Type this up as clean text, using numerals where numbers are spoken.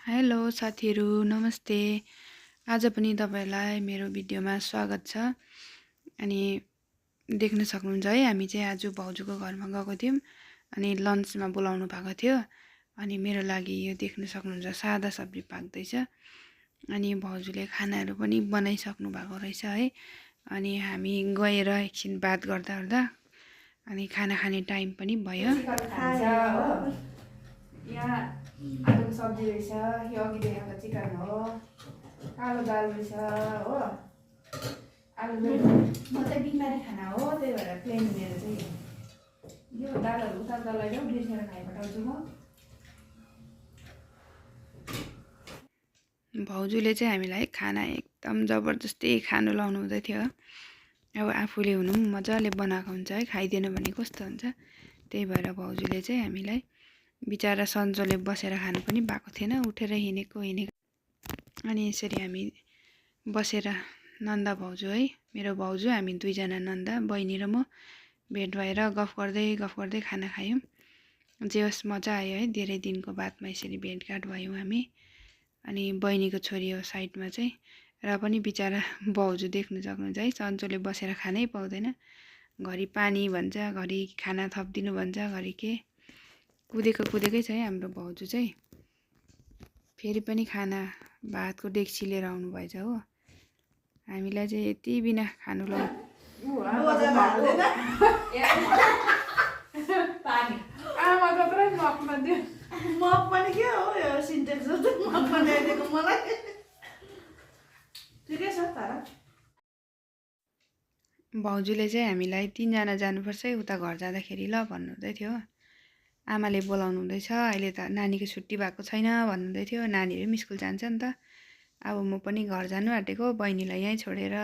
Hello साथीहरू नमस्ते। आज पनि तपाईलाई मेरो भिडियोमा स्वागत छ। अनि देख्न सक्नुहुन्छ है, हामी चाहिँ आज भाउजूको घरमा गएको थियौं अनि लन्चमा बोलाउनु भएको थियो। अनि मेरो लागि यो देख्न सक्नुहुन्छ सादा सब्जी पाक्दैछ। अनि भाउजूले खानाहरू पनि बनाइसक्नु भएको रहेछ है। अनि हामी गएर एकछिन बात गर्दा गर्दा अनि खाना खाने टाइम पनि भयो। यहाँ आलुको सब्जी रहेछ, यो अघि देखाएको चिकन हो, कालो दाल रहेछ हो, आलु म चाहिँ बिमारी खाना हो त्यही भएर प्लेन मेरो चाहिँ यो दालहरू उतार्दा लैजाऊ बिर्सेर खाइपठाउँछु म। भाउजूले चाहिँ हामीलाई खाना एकदम जबरजस्ती खानु लाउनु हुँदै थियो। अब आफूले हुनु मजाले बनाएको हुन्छ है, खाइदिएन भने कस्तो हुन्छ। त्यही भएर भाउजूले चाहिँ हामीलाई बिचारा सन्चोले बसेर खानु पनि भएको थिएन, उठेर हिँडेको। अनि यसरी हामी बसेर नन्दा भाउजू है, मेरो भाउजू, हामी दुईजना नन्दा बहिनी र म भेट भएर गफ गर्दै खाना खायौँ। जे होस् मजा आयो है, धेरै दिनको बादमा यसरी भेटघाट भयौँ हामी। अनि बहिनीको छोरी हो साइडमा चाहिँ, र पनि बिचारा भाउजू देख्नु सक्नुहुन्छ है, सन्चोले बसेर खानै पाउँदैन। घरि पानी भन्छ, घरि खाना थपिदिनु भन्छ, घरि के कुदेकै छ है हाम्रो भाउजू चाहिँ। फेरि पनि खाना भातको डेक्ची लिएर आउनु भएछ हो। हामीलाई चाहिँ यति बिना खानु भाउजूले चाहिँ हामीलाई 3 जना जानुपर्छ है उता घर जाँदाखेरि ल भन्नुहुँदै थियो। आमाले बोलाउनु हुँदैछ, अहिले त नानीको छुट्टी भएको छैन भन्नुहुँदै थियो। नानीहरू पनि स्कुल जान्छ नि त। अब म पनि घर जानु आँटेको, बहिनीलाई यहीँ छोडेर